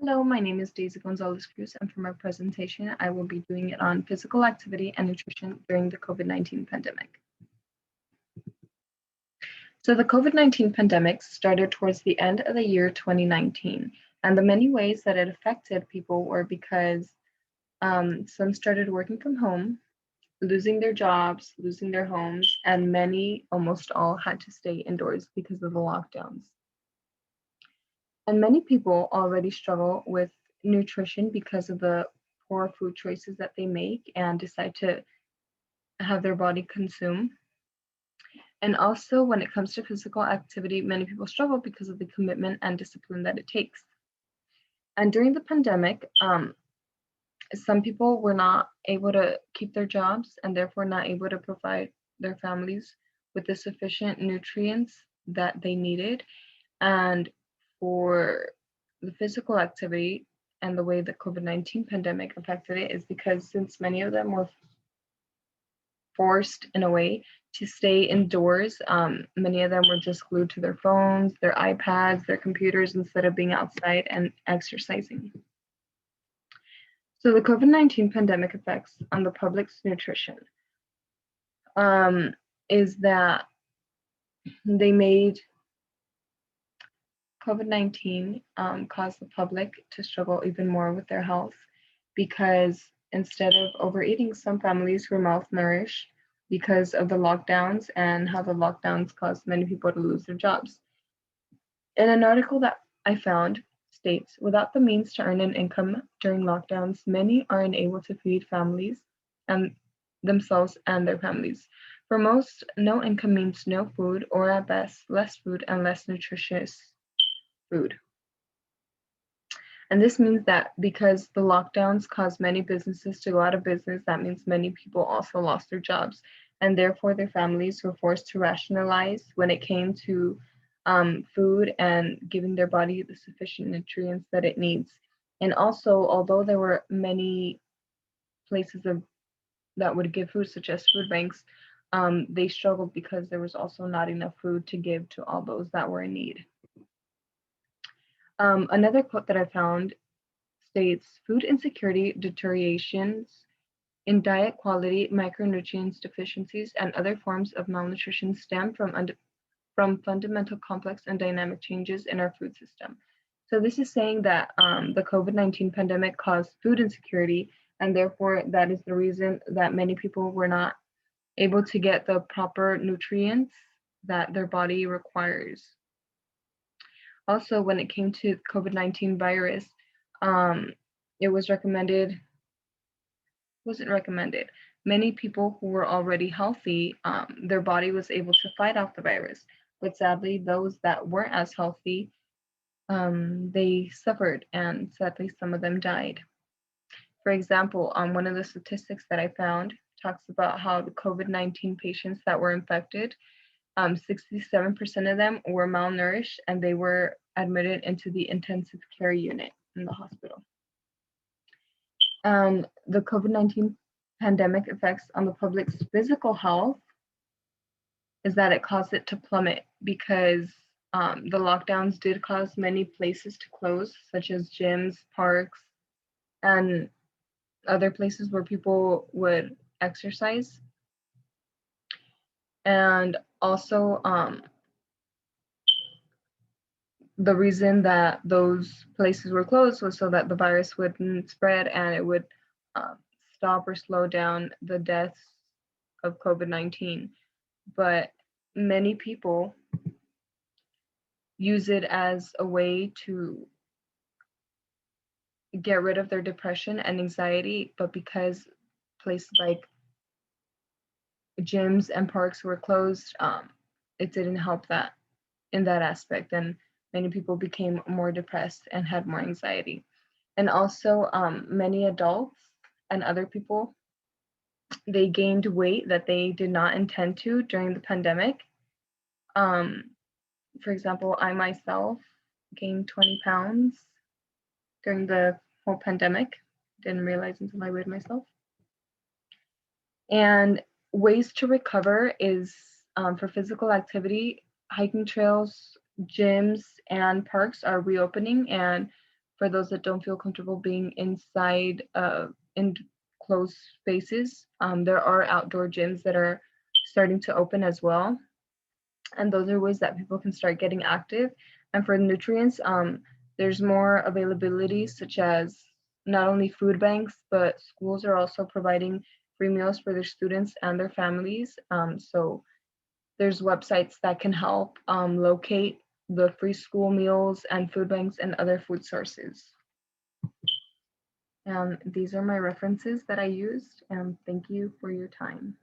Hello, my name is Daisy Gonzalez Cruz, and for my presentation, I will be doing it on physical activity and nutrition during the COVID-19 pandemic. So the COVID-19 pandemic started towards the end of the year 2019, and the many ways that it affected people were because some started working from home, losing their jobs, losing their homes, and many, almost all, had to stay indoors because of the lockdowns. And many people already struggle with nutrition because of the poor food choices that they make and decide to have their body consume. And also, when it comes to physical activity, many people struggle because of the commitment and discipline that it takes. And during the pandemic, some people were not able to keep their jobs and therefore not able to provide their families with the sufficient nutrients that they needed. And for the physical activity and the way the COVID-19 pandemic affected it is because since many of them were forced in a way to stay indoors, many of them were just glued to their phones, their iPads, their computers instead of being outside and exercising. So the COVID-19 pandemic effects on the public's nutrition is that they made COVID-19 caused the public to struggle even more with their health because instead of overeating, some families were malnourished because of the lockdowns and how the lockdowns caused many people to lose their jobs. In an article that I found states, without the means to earn an income during lockdowns, many are unable to feed families and themselves and their families. For most, no income means no food, or at best, less food and less nutritious food. And this means that because the lockdowns caused many businesses to go out of business, that means many people also lost their jobs. And therefore, their families were forced to rationalize when it came to food and giving their body the sufficient nutrients that it needs. And also, although there were many places that would give food, such as food banks, they struggled because there was also not enough food to give to all those that were in need. Another quote that I found states food insecurity, deteriorations in diet quality, micronutrients deficiencies, and other forms of malnutrition stem from fundamental complex and dynamic changes in our food system. So this is saying that the COVID-19 pandemic caused food insecurity, and therefore that is the reason that many people were not able to get the proper nutrients that their body requires. Also, when it came to COVID-19 virus, it wasn't recommended. Many people who were already healthy, their body was able to fight off the virus. But sadly, those that weren't as healthy, they suffered, and sadly, some of them died. For example, one of the statistics that I found talks about how the COVID-19 patients that were infected, 67% of them were malnourished and they were admitted into the intensive care unit in the hospital. And the COVID-19 pandemic effects on the public's physical health is that it caused it to plummet because the lockdowns did cause many places to close, such as gyms, parks, and other places where people would exercise. And also, the reason that those places were closed was so that the virus wouldn't spread and it would stop or slow down the deaths of COVID-19. But many people use it as a way to get rid of their depression and anxiety, but because places like gyms and parks were closed, it didn't help that in that aspect, and many people became more depressed and had more anxiety. And also, many adults and other people, they gained weight that they did not intend to during the pandemic. For example, I myself gained 20 pounds during the whole pandemic. Didn't realize until I weighed myself. And ways to recover is for physical activity, hiking trails, gyms, and parks are reopening. And for those that don't feel comfortable being inside in closed spaces. There are outdoor gyms that are starting to open as well, and those are ways that people can start getting active. And for nutrients, there's more availability, such as not only food banks, but schools are also providing free meals for their students and their families. So there's websites that can help locate the free school meals and food banks and other food sources. These are my references that I used, and thank you for your time.